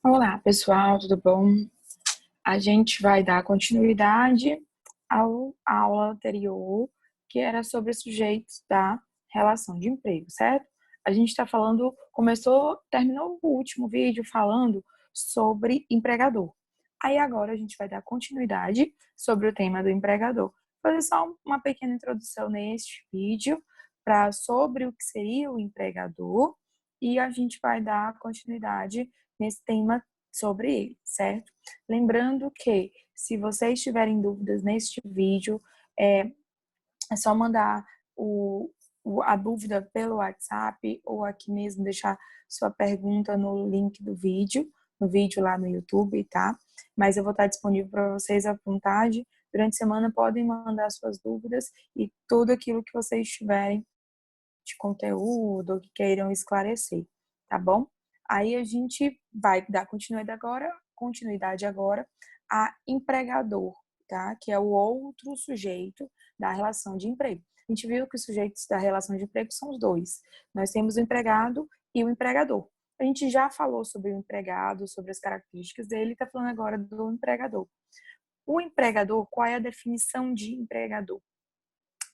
Olá, pessoal, tudo bom? A gente vai dar continuidade à aula anterior, que era sobre sujeitos da relação de emprego, certo? A gente está falando, terminou o último vídeo falando sobre empregador. Aí agora a gente vai dar continuidade sobre o tema do empregador. Vou fazer só uma pequena introdução neste vídeo sobre o que seria o empregador e a gente vai dar continuidade nesse tema sobre ele, certo? Lembrando que, se vocês tiverem dúvidas neste vídeo, é, é só mandar a dúvida pelo WhatsApp ou aqui mesmo deixar sua pergunta no link do vídeo, no vídeo lá no YouTube, tá? Mas eu vou estar disponível para vocês à vontade. Durante a semana podem mandar suas dúvidas e tudo aquilo que vocês tiverem de conteúdo ou que queiram esclarecer, tá bom? Aí a gente vai dar continuidade agora a empregador, tá? Que é o outro sujeito da relação de emprego. A gente viu que os sujeitos da relação de emprego são os dois. Nós temos o empregado e o empregador. A gente já falou sobre o empregado, sobre as características dele, está falando agora do empregador. O empregador, qual é a definição de empregador?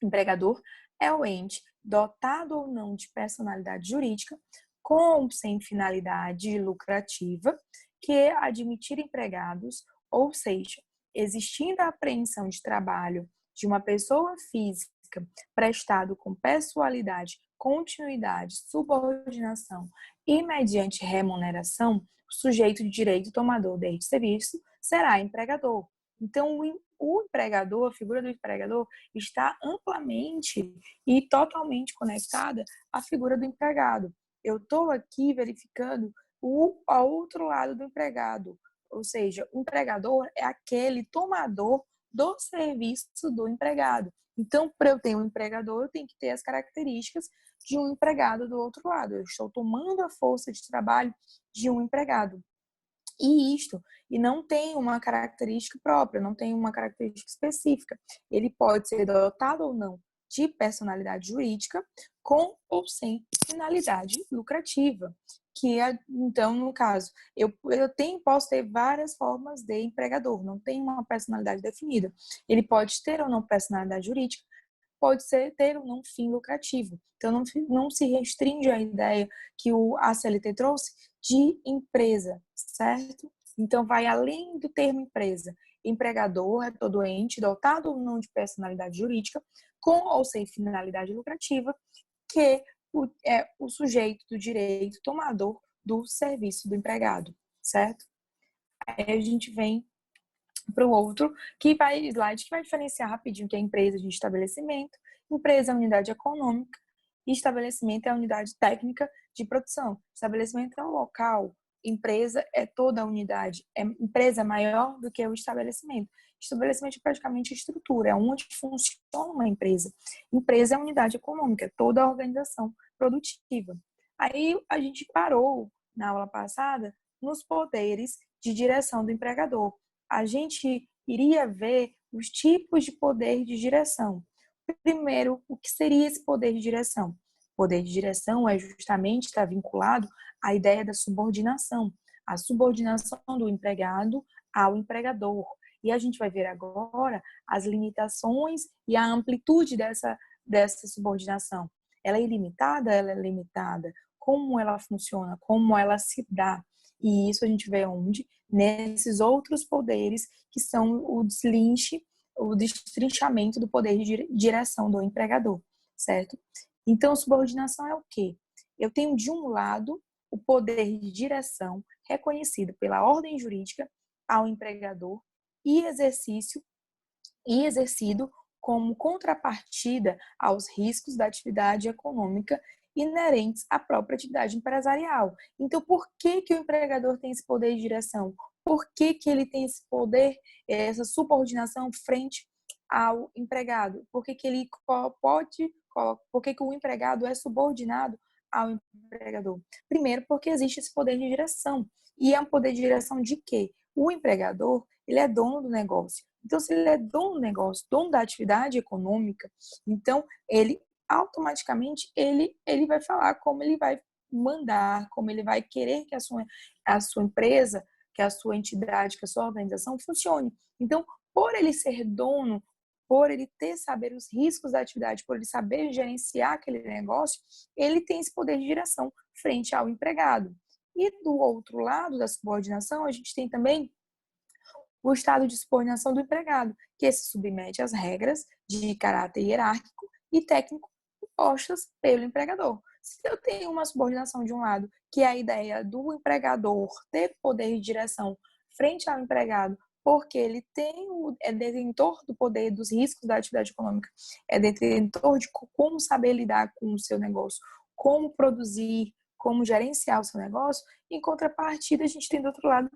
Empregador é o ente dotado ou não de personalidade jurídica, com ou sem finalidade lucrativa, que admitir empregados, ou seja, existindo a apreensão de trabalho de uma pessoa física prestado com pessoalidade, continuidade, subordinação e mediante remuneração, o sujeito de direito tomador deste serviço será empregador. Então, o empregador, a figura do empregador, está amplamente e totalmente conectada à figura do empregado. Eu estou aqui verificando o outro lado do empregado, ou seja, o empregador é aquele tomador do serviço do empregado. Então, para eu ter um empregador, eu tenho que ter as características de um empregado do outro lado. Eu estou tomando a força de trabalho de um empregado. E não tem uma característica própria, não tem uma característica específica. Ele pode ser dotado ou não de personalidade jurídica, com ou sem finalidade lucrativa. Então, no caso, posso ter várias formas de empregador, não tem uma personalidade definida. Ele pode ter ou não personalidade jurídica, pode ter ou não fim lucrativo. Então, não se restringe à ideia que a CLT trouxe de empresa, certo? Então, vai além do termo empresa. Empregador é todo ente dotado ou não de personalidade jurídica, com ou sem finalidade lucrativa, que é o sujeito do direito tomador do serviço do empregado, certo? Aí a gente vem para o outro, slide que vai diferenciar rapidinho o que é empresa de estabelecimento. Empresa é a unidade econômica e estabelecimento é a unidade técnica de produção. Estabelecimento é o local, empresa é toda a unidade. Empresa é maior do que o estabelecimento. Estabelecimento é praticamente estrutura, é onde funciona uma empresa. Empresa é a unidade econômica, é toda a organização produtiva. Aí a gente parou na aula passada nos poderes de direção do empregador. A gente iria ver os tipos de poder de direção. Primeiro, o que seria esse poder de direção? O poder de direção é justamente está vinculado à ideia da subordinação, a subordinação do empregado ao empregador. E a gente vai ver agora as limitações e a amplitude dessa subordinação. Ela é ilimitada? Ela é limitada? Como ela funciona? Como ela se dá? E isso a gente vê onde? Nesses outros poderes que são o deslinche, o destrinchamento do poder de direção do empregador, certo? Então, subordinação é o quê? Eu tenho, de um lado, o poder de direção reconhecido pela ordem jurídica ao empregador e exercido como contrapartida aos riscos da atividade econômica inerentes à própria atividade empresarial. Então, por que o empregador tem esse poder de direção? Por que ele tem esse poder, essa subordinação frente ao empregado? Por que o empregado é subordinado ao empregador? Primeiro, porque existe esse poder de direção. E é um poder de direção de quê? O empregador, ele é dono do negócio. Então, se ele é dono do negócio, dono da atividade econômica, então ele automaticamente ele vai falar como ele vai mandar, como ele vai querer que a sua empresa, que a sua entidade, que a sua organização funcione. Então, por ele ser dono, por ele saber os riscos da atividade, por ele saber gerenciar aquele negócio, ele tem esse poder de direção frente ao empregado. E do outro lado da subordinação, a gente tem também o estado de subordinação do empregado, que se submete às regras de caráter hierárquico e técnico postas pelo empregador. Se eu tenho uma subordinação de um lado, que é a ideia do empregador ter poder de direção frente ao empregado, porque ele é detentor do poder dos riscos da atividade econômica, é detentor de como saber lidar com o seu negócio, como produzir, como gerenciar o seu negócio. Em contrapartida, a gente tem do outro lado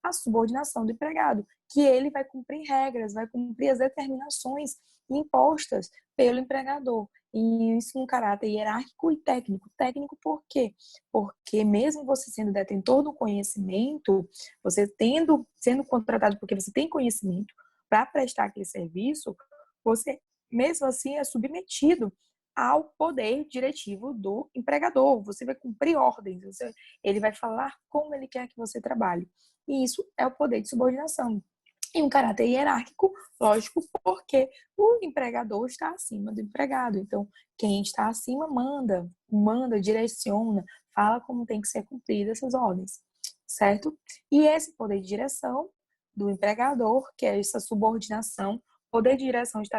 a subordinação do empregado, que ele vai cumprir regras, vai cumprir as determinações impostas pelo empregador. E isso num caráter hierárquico e técnico. Técnico por quê? Porque mesmo você sendo detentor do conhecimento, você sendo contratado porque você tem conhecimento para prestar aquele serviço, você mesmo assim é submetido ao poder diretivo do empregador. Você vai cumprir ordens, ele vai falar como ele quer que você trabalhe. E isso é o poder de subordinação. E um caráter hierárquico, lógico, porque o empregador está acima do empregado. Então, quem está acima manda, direciona, fala como tem que ser cumpridas essas ordens, certo? E esse poder de direção do empregador, que é essa subordinação, poder de direção está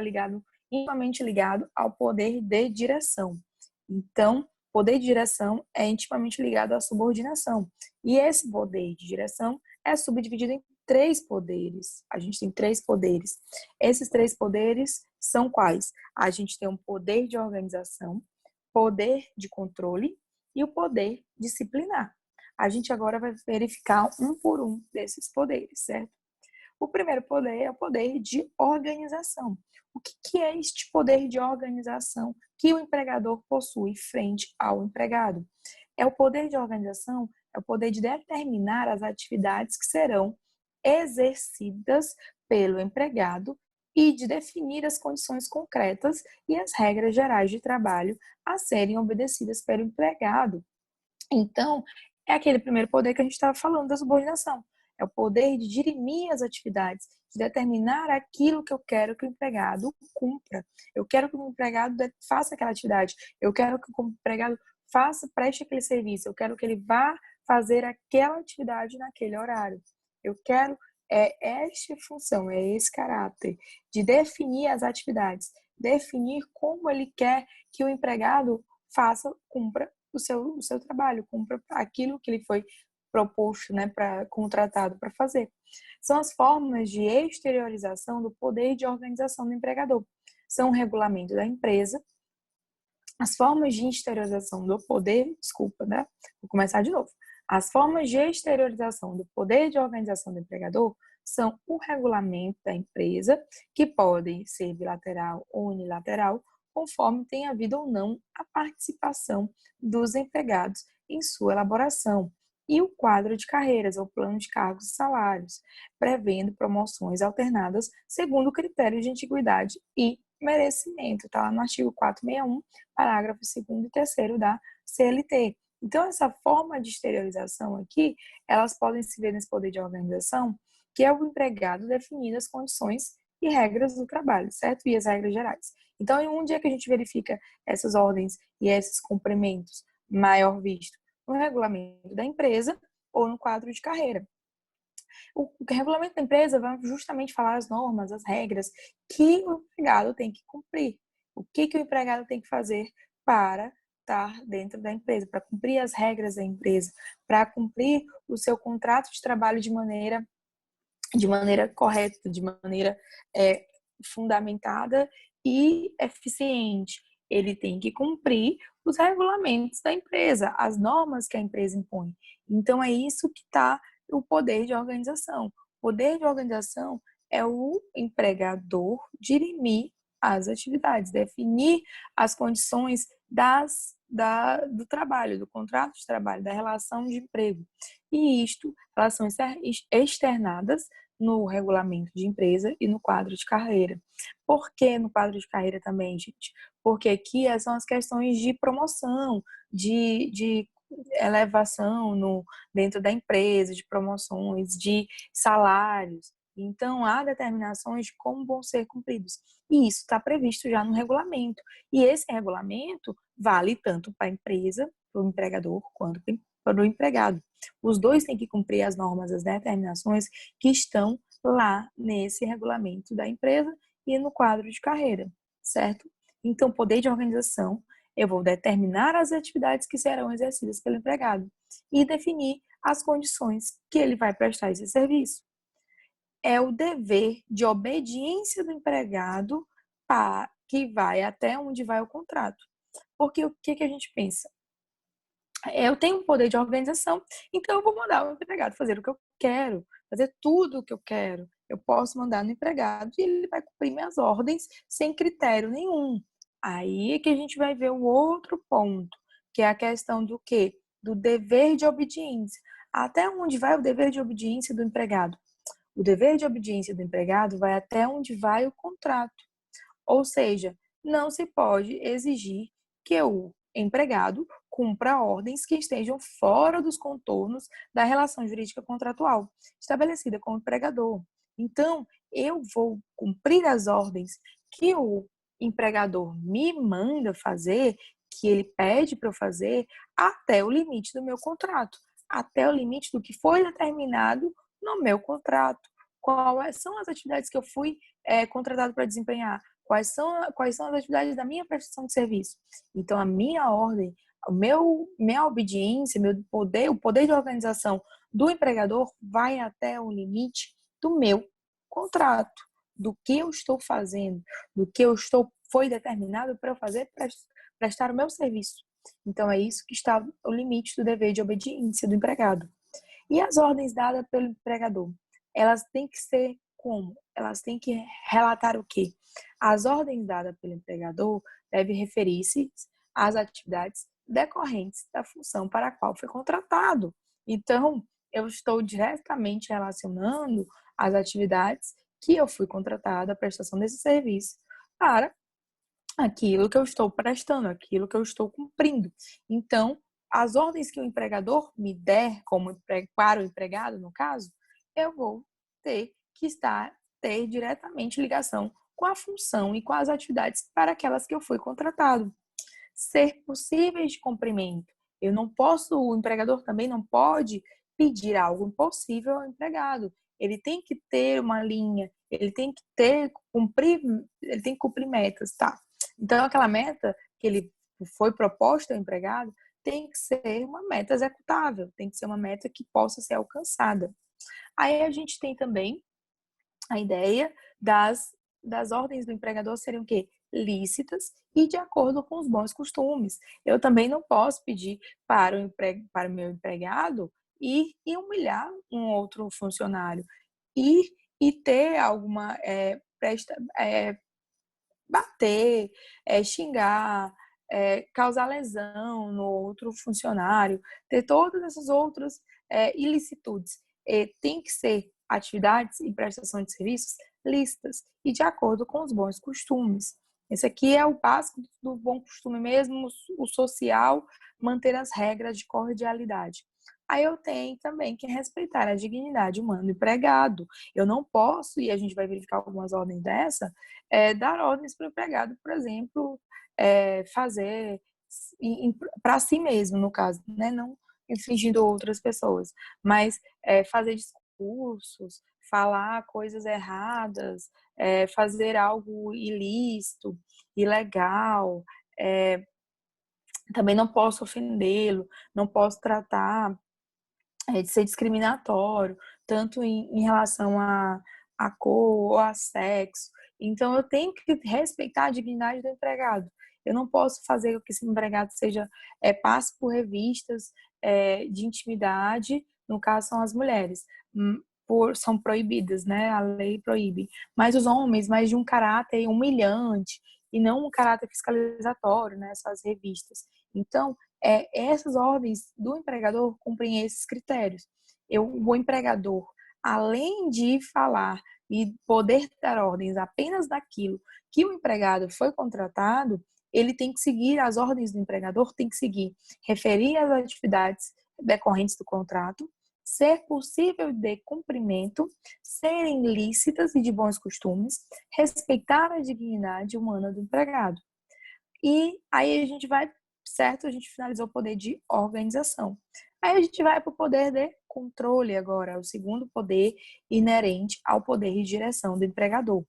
intimamente ligado ao poder de direção. Então, poder de direção é intimamente ligado à subordinação. E esse poder de direção é subdividido em 3 poderes. A gente tem 3 poderes. Esses 3 poderes são quais? A gente tem um poder de organização, poder de controle e o poder disciplinar. A gente agora vai verificar um por um desses poderes, certo? O primeiro poder é o poder de organização. O que é este poder de organização que o empregador possui frente ao empregado? É o poder de organização, é o poder de determinar as atividades que serão exercidas pelo empregado e de definir as condições concretas e as regras gerais de trabalho a serem obedecidas pelo empregado. Então, é aquele primeiro poder que a gente estava falando da subordinação. É o poder de dirimir as atividades, de determinar aquilo que eu quero que o empregado cumpra. Eu quero que o empregado faça aquela atividade. Eu quero que o empregado preste aquele serviço. Eu quero que ele vá fazer aquela atividade naquele horário. Eu quero esta função, é esse caráter de definir as atividades, definir como ele quer que o empregado cumpra o seu trabalho, cumpra aquilo que ele foi proposto, né, contratado para fazer. São as formas de exteriorização do poder de organização do empregador. São o regulamento da empresa, as formas de exteriorização do poder, né? Vou começar de novo. As formas de exteriorização do poder de organização do empregador são o regulamento da empresa, que podem ser bilateral ou unilateral, conforme tenha havido ou não a participação dos empregados em sua elaboração, e o quadro de carreiras, ou plano de cargos e salários, prevendo promoções alternadas segundo critérios de antiguidade e merecimento. Está lá no artigo 461, parágrafo 2º e 3º da CLT. Então, essa forma de exteriorização aqui, elas podem se ver nesse poder de organização, que é o empregado definindo as condições e regras do trabalho, certo? E as regras gerais. Então, em um dia que a gente verifica essas ordens e esses cumprimentos maior visto no regulamento da empresa ou no quadro de carreira. O regulamento da empresa vai justamente falar as normas, as regras que o empregado tem que cumprir. O que o empregado tem que fazer para estar dentro da empresa, para cumprir as regras da empresa, para cumprir o seu contrato de trabalho de maneira correta, de maneira fundamentada e eficiente. Ele tem que cumprir os regulamentos da empresa, as normas que a empresa impõe. Então, é isso que está o poder de organização. O poder de organização é o empregador dirimir as atividades, definir as condições do trabalho, do contrato de trabalho, da relação de emprego. E isto, relações externadas no regulamento de empresa e no quadro de carreira. Por que no quadro de carreira também, gente? Porque aqui são as questões de promoção, de elevação dentro da empresa, de promoções, de salários. Então, há determinações de como vão ser cumpridos. E isso está previsto já no regulamento. E esse regulamento vale tanto para a empresa, para o empregador, quanto para o empregado. Os dois têm que cumprir as normas, as determinações que estão lá nesse regulamento da empresa e no quadro de carreira, certo? Então, poder de organização, eu vou determinar as atividades que serão exercidas pelo empregado e definir as condições que ele vai prestar esse serviço. É o dever de obediência do empregado que vai até onde vai o contrato. Porque o que a gente pensa? Eu tenho um poder de organização, então eu vou mandar o empregado fazer o que eu quero, fazer tudo o que eu quero. Eu posso mandar no empregado e ele vai cumprir minhas ordens sem critério nenhum. Aí é que a gente vai ver o outro ponto, que é a questão do quê? Do dever de obediência. Até onde vai o dever de obediência do empregado? O dever de obediência do empregado vai até onde vai o contrato. Ou seja, não se pode exigir que o empregado cumpra ordens que estejam fora dos contornos da relação jurídica contratual estabelecida com o empregador. Então, eu vou cumprir as ordens que o empregador me manda fazer, que ele pede para eu fazer, até o limite do meu contrato, até o limite do que foi determinado no meu contrato. Quais são as atividades que eu fui contratado para desempenhar? Quais são as atividades da minha prestação de serviço? Então, a minha ordem, minha obediência, o poder de organização do empregador vai até o limite do meu contrato, do que eu estou fazendo, foi determinado para eu fazer, prestar o meu serviço. Então, é isso que está o limite do dever de obediência do empregado. E as ordens dadas pelo empregador? Elas têm que ser como? Elas têm que relatar o quê? As ordens dadas pelo empregador devem referir-se às atividades decorrentes da função para a qual foi contratado. Então, eu estou diretamente relacionando as atividades que eu fui contratada, a prestação desse serviço, para aquilo que eu estou prestando, aquilo que eu estou cumprindo. Então, as ordens que o empregador me der para o empregado, no caso, eu vou ter diretamente ligação com a função e com as atividades para aquelas que eu fui contratado. Ser possíveis de cumprimento. O empregador também não pode pedir algo impossível ao empregado. Ele tem que ter uma linha, ele tem que cumprir metas, tá? Então, aquela meta que ele foi proposta ao empregado tem que ser uma meta executável, tem que ser uma meta que possa ser alcançada. Aí a gente tem também a ideia das ordens do empregador serem o quê? Lícitas e de acordo com os bons costumes. Eu também não posso pedir para o meu empregado ir e humilhar um outro funcionário, ir e ter alguma bater, xingar, causar lesão no outro funcionário, ter todas essas outras ilicitudes. Tem que ser atividades e prestação de serviços lícitas e de acordo com os bons costumes. Esse aqui é o básico do bom costume mesmo, o social, manter as regras de cordialidade. Aí eu tenho também que respeitar a dignidade humana do empregado. Eu não posso, e a gente vai verificar algumas ordens dessa, dar ordens para o empregado, por exemplo, fazer para si mesmo, no caso, né? Não infringindo outras pessoas, mas fazer discursos, falar coisas erradas, fazer algo ilícito, ilegal, também não posso ofendê-lo, não posso tratar de ser discriminatório, tanto em relação a cor ou a sexo. Então, eu tenho que respeitar a dignidade do empregado. Eu não posso fazer com que esse empregado passe por revistas de intimidade, no caso são as mulheres, são proibidas, né? A lei proíbe. Mas os homens, mais de um caráter humilhante e não um caráter fiscalizatório, né? Essas revistas. Então, essas ordens do empregador cumprem esses critérios. O empregador, além de falar e poder dar ordens apenas daquilo que o empregado foi contratado, ele tem que seguir as ordens do empregador, tem que seguir, referir às atividades decorrentes do contrato, ser possível de cumprimento, serem lícitas e de bons costumes, respeitar a dignidade humana do empregado. E aí a gente vai, certo? A gente finalizou o poder de organização. Aí a gente vai para o poder de controle agora, o segundo poder inerente ao poder de direção do empregador,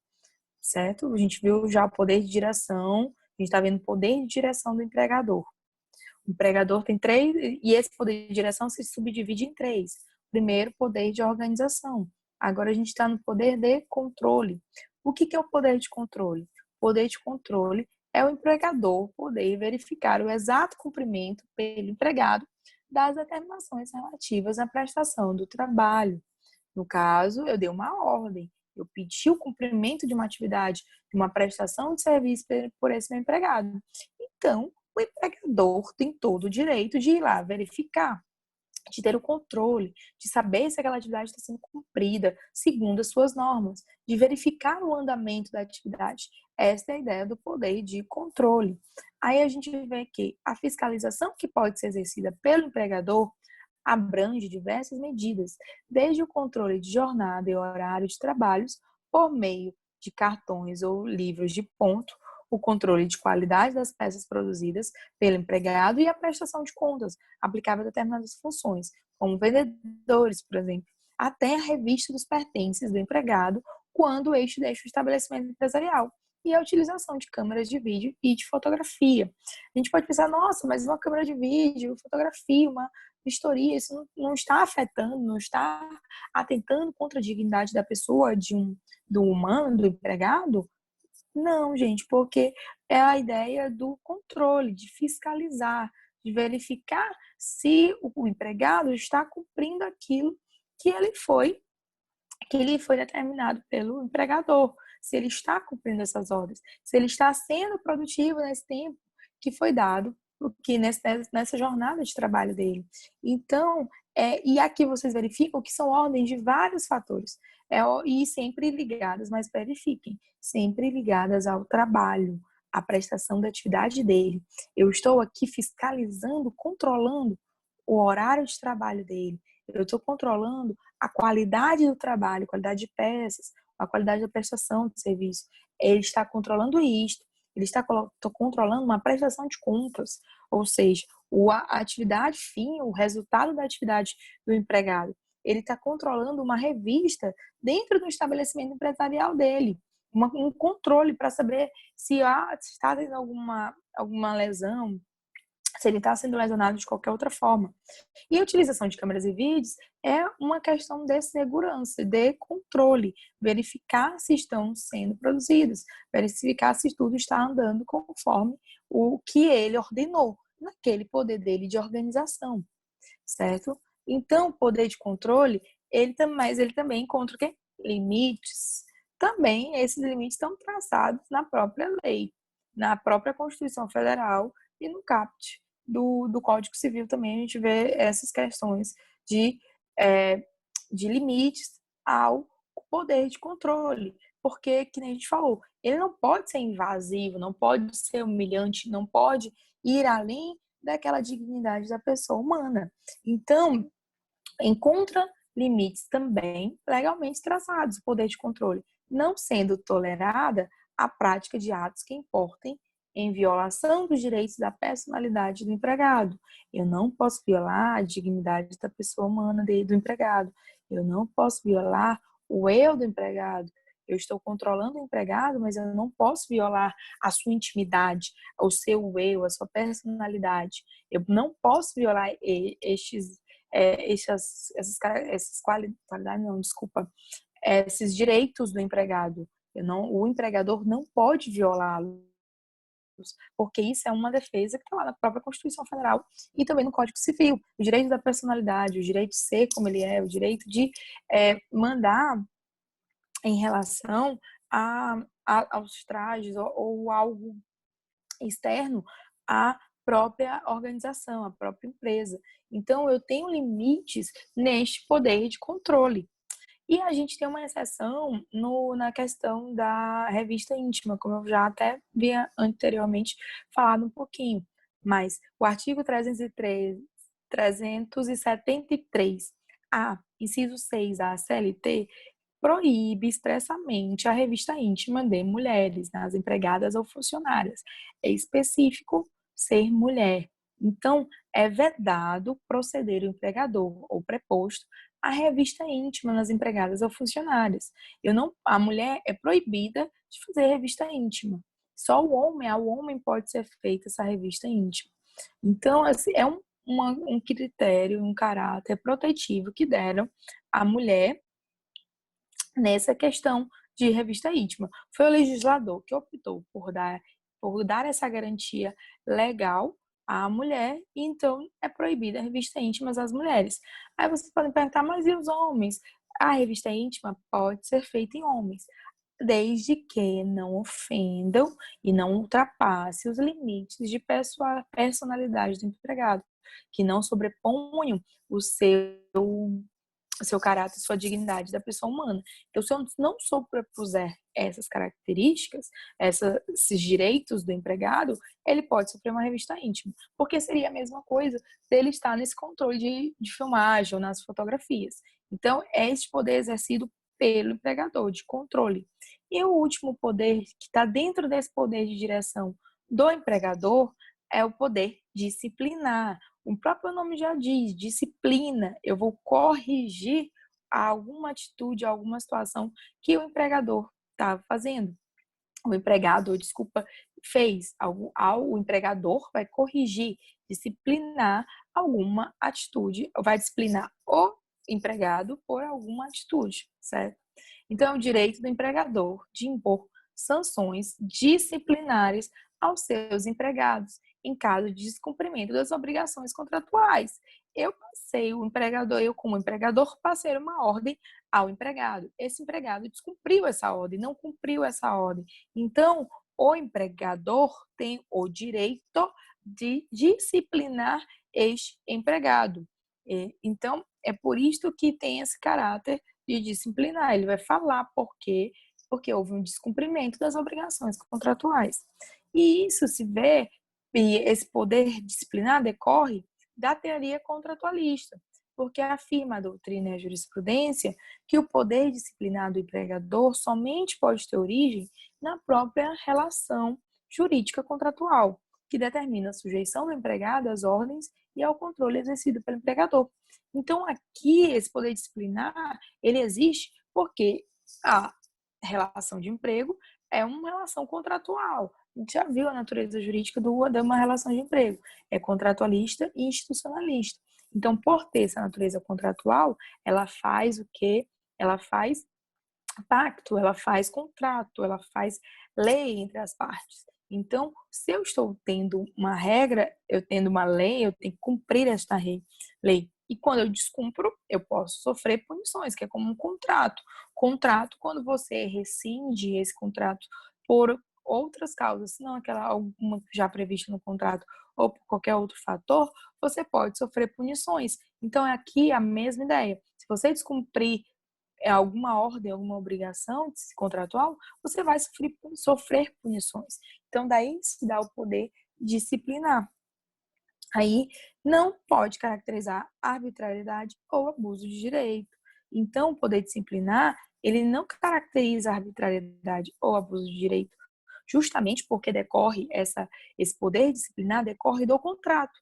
certo? A gente viu já o poder de direção, a gente está vendo o poder de direção do empregador. O empregador tem três, e esse poder de direção se subdivide em três. Primeiro, poder de organização. Agora a gente está no poder de controle. O que é o poder de controle? O poder de controle é o empregador poder verificar o exato cumprimento pelo empregado das determinações relativas à prestação do trabalho. No caso, eu dei uma ordem, eu pedi o cumprimento de uma atividade, de uma prestação de serviço por esse meu empregado. Então, o empregador tem todo o direito de ir lá verificar, de ter o controle, de saber se aquela atividade está sendo cumprida segundo as suas normas, de verificar o andamento da atividade. Essa é a ideia do poder de controle. Aí a gente vê que a fiscalização que pode ser exercida pelo empregador abrange diversas medidas, desde o controle de jornada e horário de trabalhos por meio de cartões ou livros de ponto, o controle de qualidade das peças produzidas pelo empregado e a prestação de contas aplicável a determinadas funções, como vendedores, por exemplo, até a revista dos pertences do empregado quando este deixa o estabelecimento empresarial e a utilização de câmeras de vídeo e de fotografia. A gente pode pensar, nossa, mas uma câmera de vídeo, fotografia, uma vistoria, isso não está afetando, não está atentando contra a dignidade da pessoa, do humano, do empregado? Não, gente, porque é a ideia do controle, de fiscalizar, de verificar se o empregado está cumprindo aquilo que ele foi determinado pelo empregador, se ele está cumprindo essas ordens, se ele está sendo produtivo nesse tempo que foi dado, que nessa jornada de trabalho dele. Então, e aqui vocês verificam que são ordens de vários fatores, e sempre ligadas, mas verifiquem, sempre ligadas ao trabalho, à prestação da atividade dele. Eu estou aqui fiscalizando, controlando o horário de trabalho dele, eu estou controlando a qualidade do trabalho, a qualidade de peças, a qualidade da prestação de serviço. Ele está controlando isto, ele está controlando uma prestação de contas, ou seja, a atividade fim, o resultado da atividade do empregado. Ele está controlando uma revista dentro do estabelecimento empresarial dele, um controle para saber se está tendo alguma lesão, se ele está sendo lesionado de qualquer outra forma. E a utilização de câmeras e vídeos é uma questão de segurança, de controle, verificar se estão sendo produzidos, verificar se tudo está andando conforme o que ele ordenou, naquele poder dele de organização, certo? Então, o poder de controle, mas ele também encontra o quê? Limites. Também esses limites estão traçados na própria lei, na própria Constituição Federal e no CAPT do Código Civil também a gente vê essas questões de, é, de limites ao poder de controle. Porque, que nem a gente falou, ele não pode ser invasivo, não pode ser humilhante, não pode ir além daquela dignidade da pessoa humana. Então, encontra limites também legalmente traçados, o poder de controle, não sendo tolerada a prática de atos que importem em violação dos direitos da personalidade do empregado. Eu não posso violar a dignidade da pessoa humana do empregado. Eu não posso violar o eu do empregado. Eu estou controlando o empregado, mas eu não posso violar a sua intimidade, o seu eu, a sua personalidade. Eu não posso violar essas qualidades, não, desculpa, esses direitos do empregado. O empregador não pode violá-los, porque isso é uma defesa que está lá na própria Constituição Federal e também no Código Civil. O direito da personalidade, o direito de ser como ele é, o direito de mandar em relação aos trajes ou algo externo à própria organização, à própria empresa. Então, eu tenho limites neste poder de controle. E a gente tem uma exceção na questão da revista íntima, como eu já até havia anteriormente falado um pouquinho. Mas o artigo 373-A, inciso 6 da CLT, proíbe expressamente a revista íntima de mulheres, nas empregadas ou funcionárias. É específico ser mulher. Então, é vedado proceder o empregador ou preposto à revista íntima nas empregadas ou funcionárias. A mulher é proibida de fazer revista íntima. Só ao homem pode ser feita essa revista íntima. Então, assim, é um critério, um caráter protetivo que deram à mulher nessa questão de revista íntima. Foi o legislador que optou por dar essa garantia legal à mulher, e então é proibida a revista íntima às mulheres. Aí vocês podem perguntar, mas e os homens? A revista íntima pode ser feita em homens, desde que não ofendam e não ultrapasse os limites de personalidade do empregado, que não sobreponham o seu caráter, sua dignidade da pessoa humana. Então, se eu não sobrepuser essas características, esses direitos do empregado, ele pode sofrer uma revista íntima, porque seria a mesma coisa dele estar nesse controle de filmagem ou nas fotografias. Então, é esse poder exercido pelo empregador, de controle. E o último poder, que está dentro desse poder de direção do empregador, é o poder disciplinar. O próprio nome já diz, disciplina. Eu vou corrigir alguma atitude, alguma situação que o empregador estava fazendo. O empregado, desculpa, fez. O empregador vai corrigir, disciplinar alguma atitude, vai disciplinar o empregado por alguma atitude, certo? Então, é o direito do empregador de impor sanções disciplinares aos seus empregados em caso de descumprimento das obrigações contratuais. Eu como empregador, passei uma ordem ao empregado. Esse empregado descumpriu essa ordem, não cumpriu essa ordem. Então, o empregador tem o direito de disciplinar este empregado. Então, é por isso que tem esse caráter de disciplinar. Ele vai falar porque houve um descumprimento das obrigações contratuais. E isso se vê, e esse poder disciplinar decorre da teoria contratualista, porque afirma a doutrina e a jurisprudência que o poder disciplinar do empregador somente pode ter origem na própria relação jurídica contratual, que determina a sujeição do empregado às ordens e ao controle exercido pelo empregador. Então, aqui, esse poder disciplinar, ele existe porque a relação de emprego é uma relação contratual. A gente já viu a natureza jurídica de uma relação de emprego. É contratualista e institucionalista. Então, por ter essa natureza contratual, ela faz o quê? Ela faz pacto, ela faz contrato, ela faz lei entre as partes. Então, se eu estou tendo uma regra, eu tendo uma lei, eu tenho que cumprir esta lei. E quando eu descumpro, eu posso sofrer punições, que é como um contrato. Contrato, quando você rescinde esse contrato por outras causas, se não aquela alguma já prevista no contrato ou por qualquer outro fator, você pode sofrer punições. Então, é aqui a mesma ideia. Se você descumprir alguma ordem, alguma obrigação contratual, você vai sofrer punições. Então, daí se dá o poder disciplinar. Aí não pode caracterizar arbitrariedade ou abuso de direito. Então, o poder disciplinar, ele não caracteriza arbitrariedade ou abuso de direito, justamente porque esse poder disciplinar decorre do contrato.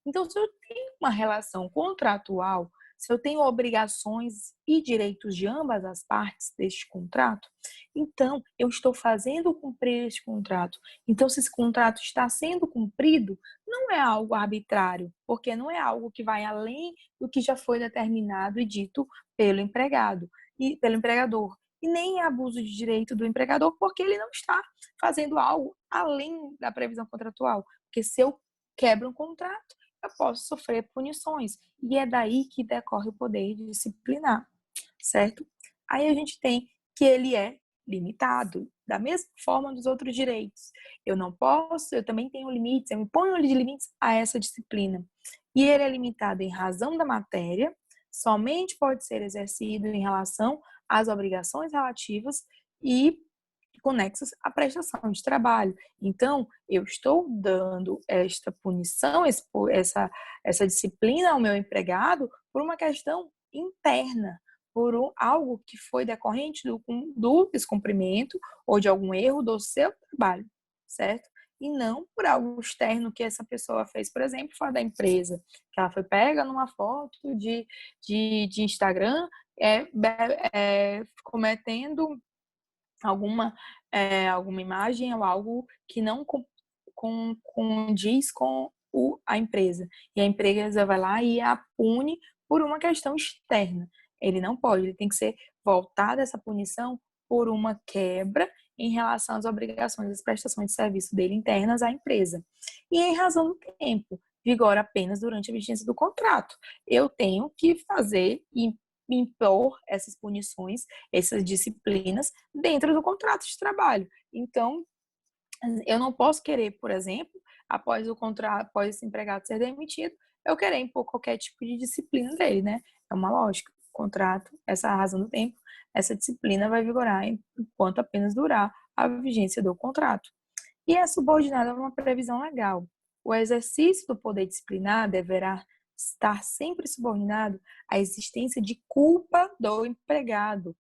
Então, se eu tenho uma relação contratual, se eu tenho obrigações e direitos de ambas as partes deste contrato, então eu estou fazendo cumprir este contrato. Então, se esse contrato está sendo cumprido, não é algo arbitrário, porque não é algo que vai além do que já foi determinado e dito pelo empregado e pelo empregador. E nem é abuso de direito do empregador, porque ele não está fazendo algo além da previsão contratual. Porque se eu quebro um contrato, eu posso sofrer punições. E é daí que decorre o poder disciplinar, certo? Aí a gente tem que ele é limitado, da mesma forma dos outros direitos. Eu não posso, eu também tenho limites, eu me ponho de limites a essa disciplina. E ele é limitado em razão da matéria, somente pode ser exercido em relação às obrigações relativas e conexas à prestação de trabalho. Então, eu estou dando esta punição, essa disciplina ao meu empregado por uma questão interna, algo que foi decorrente do descumprimento ou de algum erro do seu trabalho, certo? E não por algo externo que essa pessoa fez, por exemplo, fora da empresa, que ela foi pega numa foto de Instagram, cometendo alguma imagem ou algo que não condiz com a empresa. E a empresa vai lá e a pune por uma questão externa. Ele não pode, ele tem que ser voltada essa punição por uma quebra em relação às obrigações, às prestações de serviço dele internas à empresa. E em razão do tempo, vigora apenas durante a vigência do contrato. Eu tenho que fazer e impor essas punições, essas disciplinas dentro do contrato de trabalho. Então, eu não posso querer, por exemplo, após o contrato, após esse empregado ser demitido, eu querer impor qualquer tipo de disciplina dele, né? É uma lógica. O contrato, essa razão do tempo, essa disciplina vai vigorar enquanto apenas durar a vigência do contrato. E é subordinada a uma previsão legal. O exercício do poder disciplinar deverá estar sempre subordinado à existência de culpa do empregado.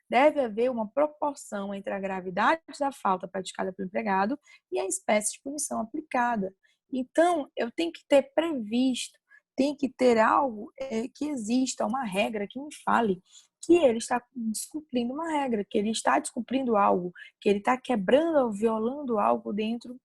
Deve haver uma proporção entre a gravidade da falta praticada pelo empregado e a espécie de punição aplicada. Então, eu tenho que ter previsto, tem que ter algo que exista, uma regra que me fale que ele está descumprindo uma regra, que ele está descumprindo algo, que ele está quebrando ou violando algo dentro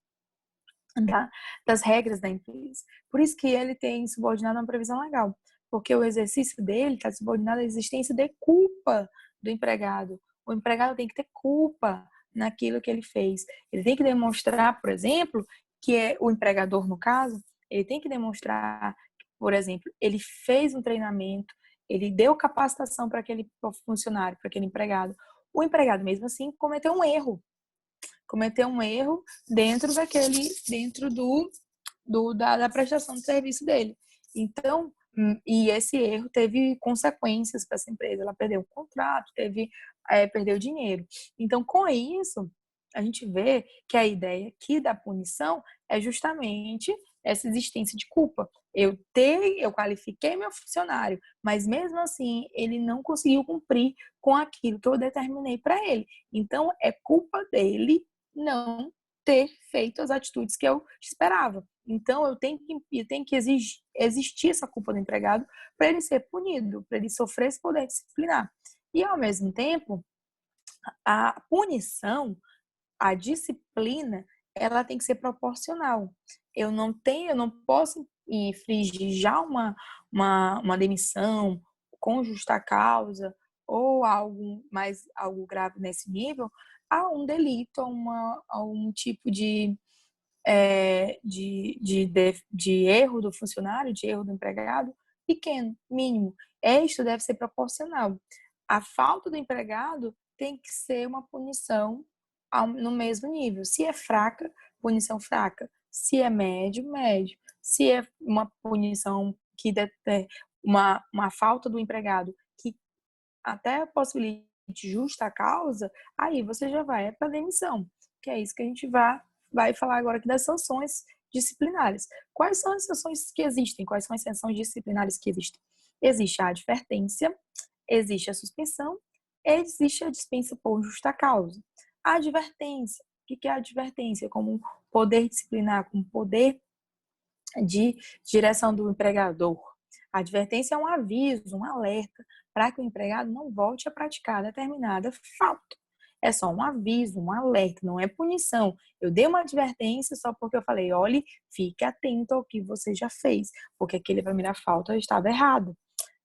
das regras da empresa. Por isso que ele tem subordinado a uma previsão legal, porque o exercício dele está subordinado à existência de culpa do empregado. O empregado tem que ter culpa naquilo que ele fez. Ele tem que demonstrar, por exemplo, que é o empregador, no caso, ele tem que demonstrar, por exemplo, ele fez um treinamento, ele deu capacitação para aquele funcionário, para aquele empregado. O empregado, mesmo assim, cometeu um erro dentro da prestação de serviço dele. Então, e esse erro teve consequências para essa empresa. Ela perdeu o contrato, perdeu dinheiro. Então, com isso, a gente vê que a ideia aqui da punição é justamente essa existência de culpa. Eu qualifiquei meu funcionário, mas mesmo assim ele não conseguiu cumprir com aquilo que eu determinei para ele. Então, é culpa dele não ter feito as atitudes que eu esperava. Então, eu tenho que existir essa culpa do empregado para ele ser punido, para ele sofrer esse poder disciplinar. E, ao mesmo tempo, a punição, a disciplina, ela tem que ser proporcional. Eu não posso infligir já uma demissão com justa causa ou algo grave nesse nível a um delito, a um tipo de erro do funcionário, de erro do empregado, pequeno, mínimo. Isto deve ser proporcional. A falta do empregado tem que ser uma punição no mesmo nível. Se é fraca, punição fraca. Se é médio, médio. Se é uma punição uma falta do empregado que até possibilite justa causa, aí você já vai para demissão, que é isso que a gente vai falar agora aqui das sanções disciplinares. Quais são as sanções que existem? Quais são as sanções disciplinares que existem? Existe a advertência, existe a suspensão, existe a dispensa por justa causa. A advertência, o que é a advertência? Como um poder disciplinar, como poder de direção do empregador. A advertência é um aviso, um alerta para que o empregado não volte a praticar determinada falta. É só um aviso, um alerta, não é punição. Eu dei uma advertência só porque eu falei, olhe, fique atento ao que você já fez, porque aquele primeira falta estava errado.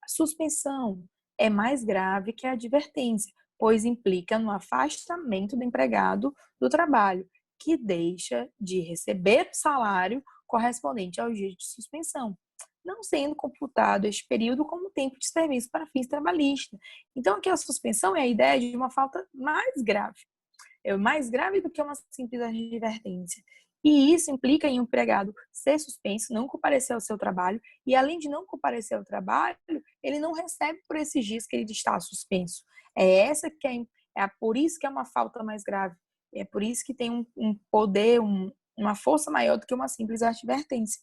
A suspensão é mais grave que a advertência, pois implica no afastamento do empregado do trabalho, que deixa de receber o salário correspondente ao dia de suspensão, não sendo computado este período como tempo de serviço para fins trabalhistas. Então, aqui a suspensão é a ideia de uma falta mais grave. É mais grave do que uma simples advertência. E isso implica em um empregado ser suspenso, não comparecer ao seu trabalho, e além de não comparecer ao trabalho, ele não recebe por esses dias que ele está suspenso. É essa que por isso que é uma falta mais grave. É por isso que tem um poder, uma força maior do que uma simples advertência.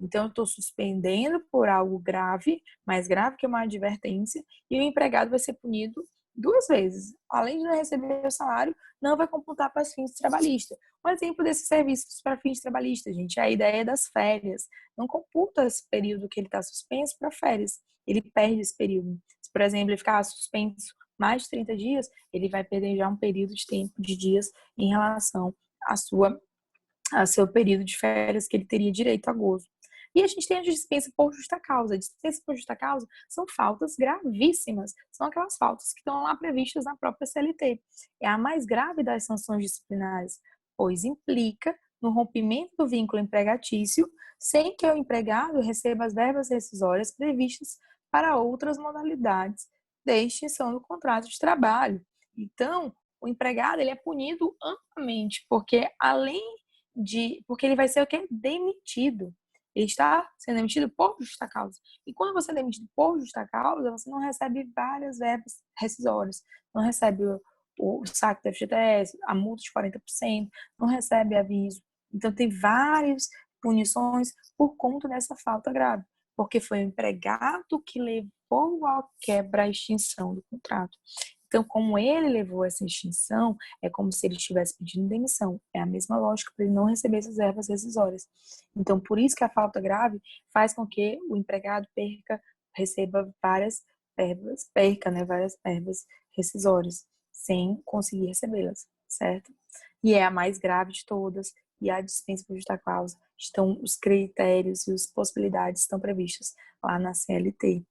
Então, eu estou suspendendo por algo grave, mais grave que uma advertência, e o empregado vai ser punido duas vezes. Além de não receber o salário, não vai computar para fins trabalhistas. Um exemplo desses serviços para fins trabalhistas, gente, é a ideia das férias. Não computa esse período que ele está suspenso para férias. Ele perde esse período. Se, por exemplo, ele ficar suspenso mais de 30 dias, ele vai perder já um período de tempo, de dias, em relação a seu período de férias que ele teria direito a gozo. E a gente tem a dispensa por justa causa. A dispensa por justa causa são faltas gravíssimas. São aquelas faltas que estão lá previstas na própria CLT. É a mais grave das sanções disciplinares, pois implica no rompimento do vínculo empregatício sem que o empregado receba as verbas rescisórias previstas para outras modalidades de extinção do contrato de trabalho. Então, o empregado ele é punido amplamente, porque ele vai ser o quê? Demitido. Ele está sendo demitido por justa causa. E quando você é demitido por justa causa, você não recebe várias verbas rescisórias. Não recebe o saque do FGTS, a multa de 40%, não recebe aviso. Então, tem várias punições por conta dessa falta grave. Porque foi o empregado que levou à quebra, à extinção do contrato. Então, como ele levou essa extinção, é como se ele estivesse pedindo demissão. É a mesma lógica para ele não receber essas verbas rescisórias. Então, por isso que a falta grave faz com que o empregado receba várias verbas, né, várias verbas rescisórias, sem conseguir recebê-las, certo? E é a mais grave de todas, e a dispensa por justa causa. Estão os critérios e as possibilidades estão previstas lá na CLT.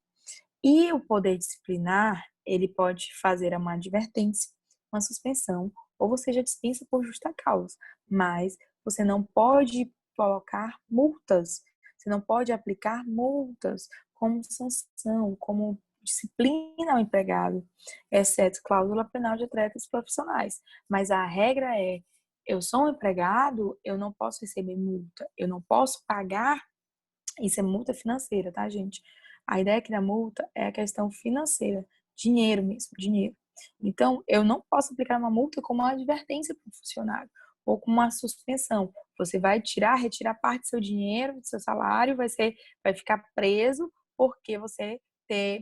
E o poder disciplinar, ele pode fazer uma advertência, uma suspensão, ou você já dispensa por justa causa, mas você não pode colocar multas, você não pode aplicar multas como sanção, como disciplina ao empregado, exceto cláusula penal de atletas profissionais. Mas a regra é, eu sou um empregado, eu não posso receber multa, eu não posso pagar, isso é multa financeira, tá, gente? A ideia aqui da multa é a questão financeira, dinheiro mesmo, dinheiro. Então, eu não posso aplicar uma multa como uma advertência para o funcionário ou como uma suspensão. Você vai retirar parte do seu dinheiro, do seu salário, vai ficar preso porque você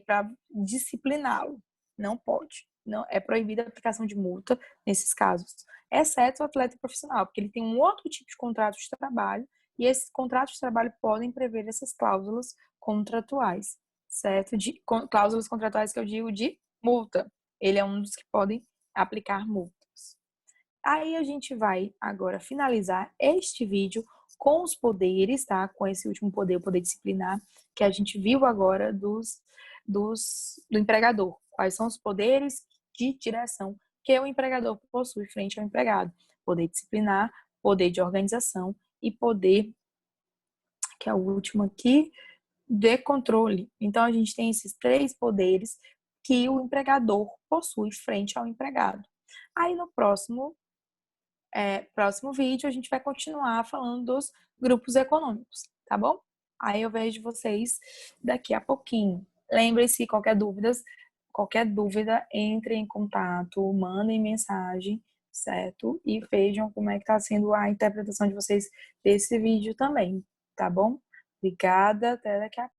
para discipliná-lo. Não pode. Não é proibida a aplicação de multa nesses casos, exceto o atleta profissional, porque ele tem um outro tipo de contrato de trabalho e esses contratos de trabalho podem prever essas cláusulas contratuais, certo? Cláusulas contratuais que eu digo de multa. Ele é um dos que podem aplicar multas. Aí a gente vai agora finalizar este vídeo com os poderes, tá? Com esse último poder, o poder disciplinar, que a gente viu agora do empregador. Quais são os poderes de direção que o empregador possui frente ao empregado? Poder disciplinar, poder de organização e poder, que é o último aqui, de controle. Então, a gente tem esses três poderes que o empregador possui frente ao empregado. Aí, no próximo vídeo, a gente vai continuar falando dos grupos econômicos, tá bom? Aí eu vejo vocês daqui a pouquinho. Lembre-se, qualquer dúvida, entre em contato, mandem mensagem, certo? E vejam como é que está sendo a interpretação de vocês desse vídeo também, tá bom? Obrigada, até daqui a